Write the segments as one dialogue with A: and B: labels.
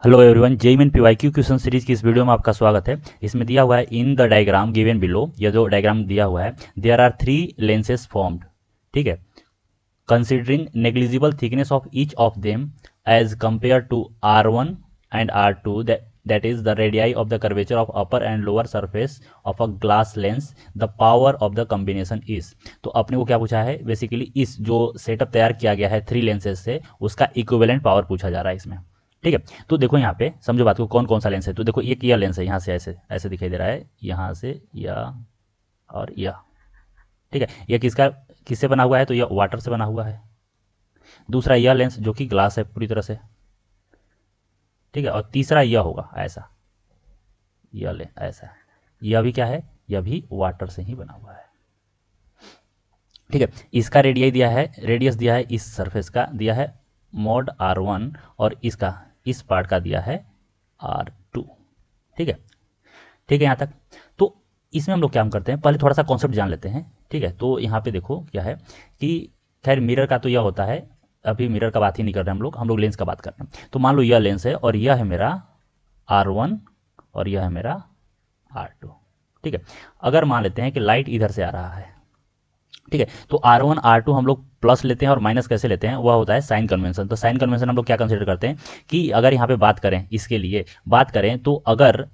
A: Hello everyone, JEE main PYQ question series की इस video में आपका स्वागत है। इसमें दिया हुआ है in the diagram given below, यह जो डायग्राम दिया हुआ है, there are three lenses formed. ठीक है, considering negligible thickness of each of them as compare to R1 and R2 that is the radii of the curvature of upper and lower surface of a glass lens, the power of the combination is। तो अपने को क्या पूछा है, basically इस जो setup तैयार किया गया है थ्री लेंसेज से, उसका इक्विवेलेंट पावर पूछा जा रहा है इसमें। ठीक है, तो देखो यहाँ पे समझो बात को, कौन कौन सा लेंस है। तो देखो एक यह लेंस है, यहाँ से ऐसे ऐसे दिखाई दे रहा है, यहाँ से यह और यह। ठीक है, यह किससे बना हुआ है, तो यह वाटर से बना हुआ है। दूसरा यह लेंस जो कि ग्लास है पूरी तरह से। ठीक है, और तीसरा यह होगा ऐसा, यह लेंस ऐसा। यह भी क्या है, यह भी वाटर से ही बना हुआ है। ठीक है, इसका रेडियस दिया है इस सरफेस का दिया है mod R1 और इसका इस पार्ट का दिया है R2। ठीक है, ठीक है यहाँ तक। तो इसमें हम लोग क्या करते हैं, पहले थोड़ा सा कॉन्सेप्ट जान लेते हैं। ठीक है, तो यहाँ पे देखो क्या है कि खैर मिरर का तो यह होता है, अभी मिरर का बात ही नहीं कर रहे हम लोग लेंस का बात कर रहे हैं। तो मान लो यह लेंस है और यह है मेरा R1 और यह है मेरा R2। ठीक है, अगर मान लेते हैं कि लाइट इधर से आ रहा है, ठीक है, तो R1 R2 हम लोग प्लस लेते हैं और माइनस कैसे लेते हैं, वह होता है साइन कन्वेंशन। तो साइन कन्वेंशन हम लोग क्या कंसीडर करते हैं कि अगर यहाँ पे बात करें, इसके लिए बात करें, तो अगर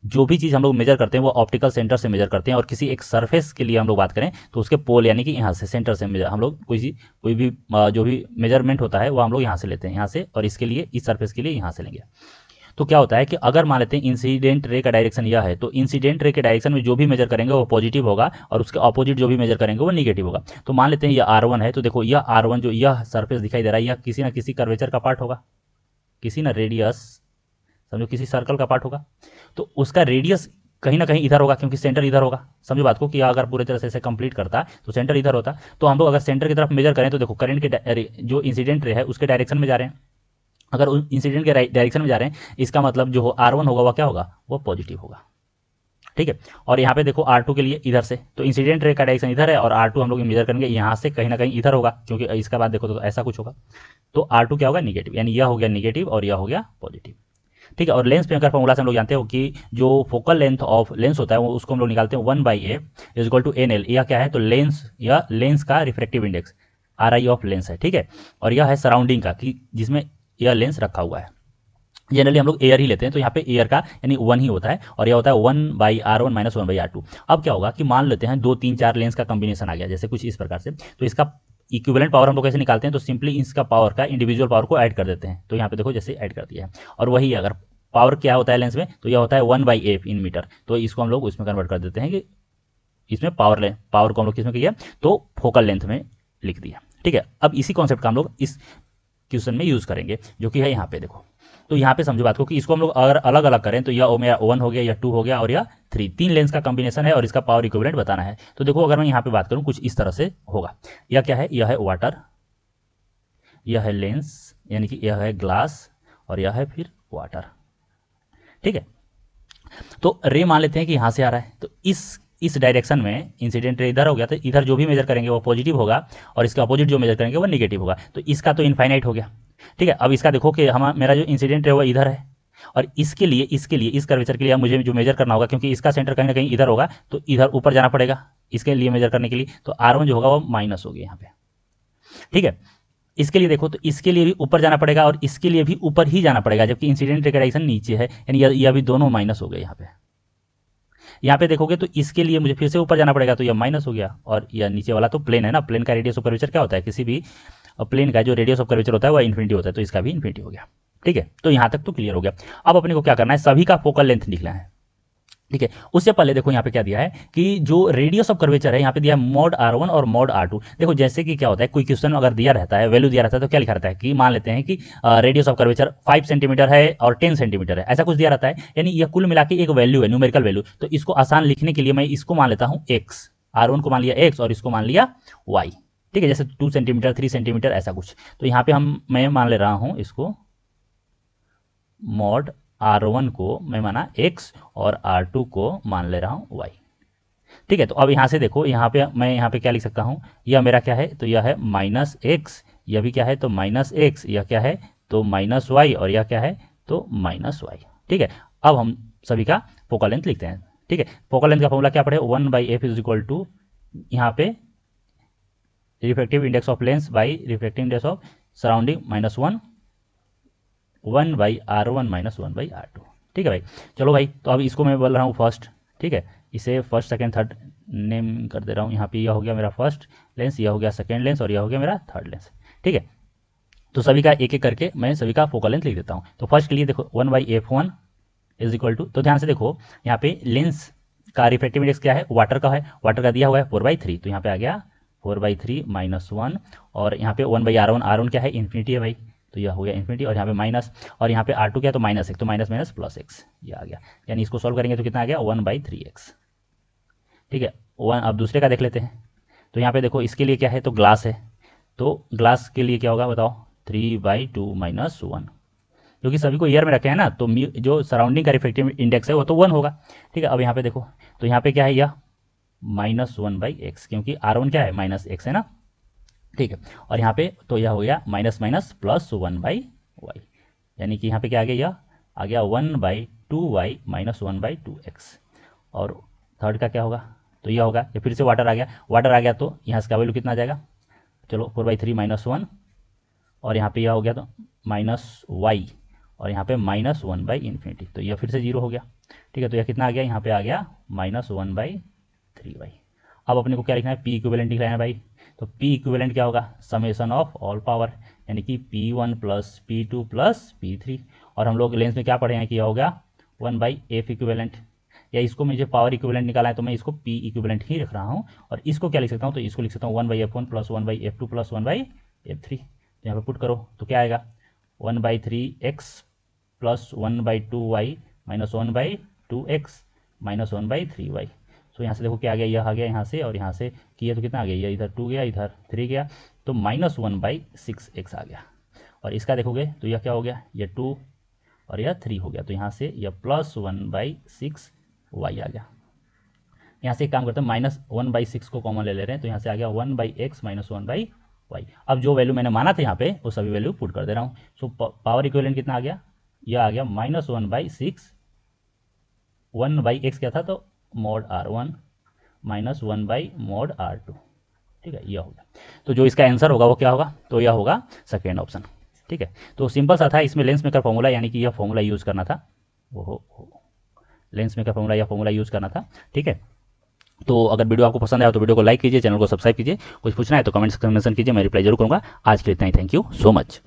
A: जो भी चीज़ हम लोग मेजर करते हैं वो ऑप्टिकल सेंटर से मेजर करते हैं, और किसी एक सरफेस के लिए हम लोग बात करें तो उसके पोल यानी कि यहाँ से सेंटर से मेजर हम लोग कोई भी जो भी मेजरमेंट होता है वो हम लोग यहाँ से लेते हैं, यहाँ से, और इसके लिए इस सरफेस के लिए यहाँ से लेंगे। तो क्या होता है कि अगर मान लेते हैं इंसिडेंट रे का डायरेक्शन यह है, तो इंसिडेंट रे के डायरेक्शन में जो भी मेजर करेंगे वो पॉजिटिव होगा और उसके ऑपोजिट जो भी मेजर करेंगे वो निगेटिव होगा। तो मान लेते हैं यह R1 है, तो देखो यह R1 जो यह सरफेस दिखाई दे रहा है, यह किसी ना किसी कर्वेचर का पार्ट होगा, किसी ना रेडियस, समझो किसी सर्कल का पार्ट होगा। तो उसका रेडियस कहीं ना कहीं इधर होगा, क्योंकि सेंटर इधर होगा। समझो बात को कि अगर पूरे तरह से इसे कंप्लीट करता तो सेंटर इधर होता। तो हम लोग अगर सेंटर की तरफ मेजर करें तो देखो करंट के जो इंसिडेंट रे है उसके डायरेक्शन में जा रहे हैं। अगर इंसिडेंट के डायरेक्शन में जा रहे हैं, इसका मतलब जो R1 होगा वह क्या होगा, वो पॉजिटिव होगा। ठीक है, और यहाँ पे देखो R2 के लिए इधर से, तो इंसिडेंट रे का डायरेक्शन इधर है और R2 हम लोग मेजर करेंगे यहाँ से कहीं ना कहीं इधर होगा, क्योंकि इसका बाद देखो तो ऐसा कुछ होगा। तो R2 क्या होगा, निगेटिव, यानी यह हो गया निगेटिव और यह हो गया पॉजिटिव। ठीक है, और लेंस पे अगर फॉर्मूला से हम लोग जानते हो कि जो फोकल लेंथ ऑफ लेंस होता है वो उसको हम लोग निकालते हैं 1/a is equal to NL। यह क्या है, तो लेंस का refractive index RI of lens है। ठीक है, और यह है सराउंडिंग का, कि जिसमें यह लेंस रखा हुआ है। जनरली हम लोग एयर ही लेते हैं, तो यहाँ पे एयर का यानी 1 ही होता है, और यह होता है 1/R1 माइनस 1/R2। अब क्या होगा कि मान लेते हैं 2 3 4 लेंस का कॉम्बिनेशन आ गया, जैसे कुछ इस प्रकार से, तो इसका इक्विवेलेंट पावर हम लोग कैसे निकालते हैं, तो सिंपली इसका पावर का इंडिविजुअल पावर को ऐड कर देते हैं। तो यहाँ पे देखो जैसे ऐड कर दिया है, और वही अगर पावर क्या होता है लेंस में, तो यह होता है 1/f इन मीटर। तो इसको हम लोग उसमें कन्वर्ट कर देते हैं कि इसमें पावर को हम लोग किसमें किया, तो फोकल लेंथ में लिख दिया। ठीक है, अब इसी कॉन्सेप्ट का हम लोग इस क्वेश्चन में यूज करेंगे, जो कि है यहाँ पे देखो। तो यहाँ पे समझो बात को कि इसको हम लोग अगर अलग अलग करें तो यह मेरा 1 हो गया, या 2 हो गया, और यह 3, 3 लेंस का कॉम्बिनेशन है और इसका पावर इक्विवेलेंट बताना है। तो देखो अगर मैं यहाँ पे बात करूँ कुछ इस तरह से होगा। यह क्या है, यह है वाटर, यह है लेंस यानी कि यह है ग्लास, और यह है फिर वाटर। ठीक है, तो रे मान लेते हैं कि यहाँ से आ रहा है, तो इस डायरेक्शन में इंसिडेंट रे इधर हो गया, तो इधर जो भी मेजर करेंगे वो पॉजिटिव होगा और इसके अपोजिट जो मेजर करेंगे वो नेगेटिव होगा। तो इसका तो इनफाइनाइट हो गया। ठीक है, अब इसका देखो कि मेरा जो इंसिडेंट है वो इधर है, और इसके लिए इस कर्वेचर के लिए मुझे जो मेजर करना होगा, क्योंकि इसका सेंटर कहीं ना कहीं इधर होगा, तो इधर ऊपर जाना पड़ेगा इसके लिए मेजर करने के लिए। तो R1 जो होगा वो माइनस हो गया यहाँ पे। ठीक है, इसके लिए देखो तो इसके लिए भी ऊपर जाना पड़ेगा और इसके लिए भी ऊपर ही जाना पड़ेगा, जबकि इंसिडेंट रे का डायरेक्शन नीचे है, यानी यह भी दोनों माइनस हो गए। यहाँ पे देखोगे तो इसके लिए मुझे फिर से ऊपर जाना पड़ेगा, तो यह माइनस हो गया, और यह नीचे वाला तो प्लेन है ना, प्लेन का रेडियस ऑफ कर्वेचर क्या होता है, किसी भी प्लेन का जो रेडियस ऑफ कर्वेचर होता है वह इन्फिनिटी होता है, तो इसका भी इन्फिनिटी हो गया। ठीक है, तो यहाँ तक तो क्लियर हो गया। अब अपने को क्या करना है, सभी का फोकल लेंथ निकलना है। ठीक है, उससे पहले देखो यहाँ पे क्या दिया है कि जो रेडियस ऑफ कर्वेचर है यहाँ पे दिया है mod R1 और mod R2। देखो जैसे कि क्या होता है, कोई क्वेश्चन अगर दिया रहता है, वैल्यू दिया रहता है, तो क्या लिखा रहता है कि मान लेते हैं कि रेडियस ऑफ कर्वेचर 5 सेंटीमीटर है और 10 सेंटीमीटर है, ऐसा कुछ दिया रहता है, यानी यह कुल मिला के एक वैल्यू है, न्यूमेरिकल वैल्यू। तो इसको आसान लिखने के लिए मैं इसको मान लेता हूँ x, R1 को मान लिया x और इसको मान लिया y। ठीक है, जैसे 2 सेंटीमीटर 3 सेंटीमीटर ऐसा कुछ। तो यहाँ पे मैं मान ले रहा हूँ इसको mod R1 को मैं माना x और R2 को मान ले रहा हूँ y। ठीक है, तो अब यहाँ से देखो, मैं यहाँ पे क्या लिख सकता हूँ, यह मेरा क्या है, तो यह है -x, यह भी क्या है, तो -x, यह क्या है, तो -y, और यह क्या है, तो -y। ठीक है, अब हम सभी का फोकल लेंथ लिखते हैं। ठीक है, फोकल लेंथ का फॉर्मूला क्या पढ़े, 1/f इज इक्वल टू यहाँ पे refractive index of lens by refractive index of surrounding -1 1/r1 -1/r2। ठीक है भाई, चलो भाई, तो अब इसको मैं बोल रहा हूँ फर्स्ट। ठीक है, इसे फर्स्ट सेकंड थर्ड नेम कर दे रहा हूँ। यहाँ पे यह हो गया मेरा फर्स्ट लेंस, यह हो गया सेकंड लेंस और यह हो गया मेरा थर्ड लेंस। ठीक है, तो सभी का एक एक करके मैं सभी का फोकल लेंथ लिख देता हूँ। तो फर्स्ट के लिए देखो 1/f1 इज इक्वल टू, तो ध्यान से देखो यहाँ पे लेंस का रिफ्रैक्टिव इंडेक्स क्या है, वाटर का है, वाटर का दिया हुआ है 4/3, तो यहाँ पे आ गया 4/3 -1, और यहाँ पे 1/r1, r1 क्या है, इन्फिनिटी है भाई, तो यह हो गया इन्फिनिटी, और यहाँ पे माइनस, और यहाँ पे r2 क्या है, तो -1, तो माइनस माइनस प्लस x, ये आ गया, यानी इसको सॉल्व करेंगे तो कितना आ गया 1/3x। ठीक है, वन, अब दूसरे का देख लेते हैं। तो यहाँ पे देखो इसके लिए क्या है, तो ग्लास है, तो ग्लास के लिए क्या होगा बताओ, 3/2 -1, क्योंकि सभी को ईयर में रखे हैं ना, तो जो सराउंडिंग का रिफ्रैक्टिव इंडेक्स है वो तो 1 होगा। ठीक है, अब यहाँ पे देखो, तो यहाँ पे क्या है, यह -1/x, क्योंकि r1 क्या है, -x है ना। ठीक है, और यहाँ पे तो यह हो गया माइनस माइनस प्लस 1/y, यानी कि यहाँ पे क्या आ गया, यह आ गया 1/2y -1/2x। और थर्ड का क्या होगा, तो यह होगा, ये फिर से वाटर आ गया, वाटर आ गया तो यहाँ से का वैल्यू कितना आ जाएगा, चलो 4/3 -1, और यहाँ पे यह हो गया तो -y, और यहाँ पे -1/∞, तो यह फिर से 0 हो गया। ठीक है, तो यह कितना आ गया, यहाँ पे आ गया -1/3y। अब अपने को क्या लिखना है, P इक्विवेलेंट लिखना है भाई, तो P इक्विवेलेंट क्या होगा, समेशन ऑफ ऑल पावर, यानी कि P1 + P2 + P3, और हम लोग लेंस में क्या पढ़े हैं कि यह हो गया 1/f इक्विवेलेंट, या इसको मुझे पावर इक्विवेलेंट निकाला है तो मैं इसको P इक्विवेलेंट ही रख रहा हूँ, और इसको क्या लिख सकता हूँ, तो इसको लिख सकता हूँ 1/f1 + 1/f2 + 1/f3। तो यहाँ पे पुट करो तो क्या आएगा, 1/3x + 1/2y -1/2x -1/3y। तो यहाँ से देखो क्या आ गया, यह आ गया यहाँ से, और यहाँ से किया तो कितना आ गया, यह इधर 2 गया, इधर 3 गया, तो -1/6x आ गया। और इसका देखोगे तो यह क्या हो गया, यह 2 और यह 3 हो गया, तो यहाँ से यह +1/6y आ गया। यहाँ से एक काम करते हैं, -1/6 को कॉमन ले रहे हैं, तो यहाँ से आ गया 1/x -1/y। अब जो वैल्यू मैंने माना था यहाँ पे वो सभी वैल्यू पुट कर दे रहा हूँ। सो पावर इक्विवेलेंट कितना आ गया, यह आ गया -1/6, 1/x क्या था, तो mod r1 -1/mod r2। ठीक है, यह होगा, तो जो इसका आंसर होगा वो क्या होगा, तो यह होगा सेकेंड ऑप्शन। ठीक है, तो सिंपल सा था, इसमें लेंस मेकर फॉर्मूला यानी कि यह फॉर्मूला यूज़ करना था, वो लेंस मेकर फॉर्मूला या फॉर्मूला यूज़ करना था। ठीक है, तो अगर वीडियो आपको पसंद आया तो वीडियो को लाइक कीजिए, चैनल को सब्सक्राइब कीजिए, कुछ पूछना है तो कमेंट सेक्शन में मेंशन कीजिए, मैं रिप्लाई जरूर करूँगा। आज के लिए इतना ही, थैंक यू सो मच।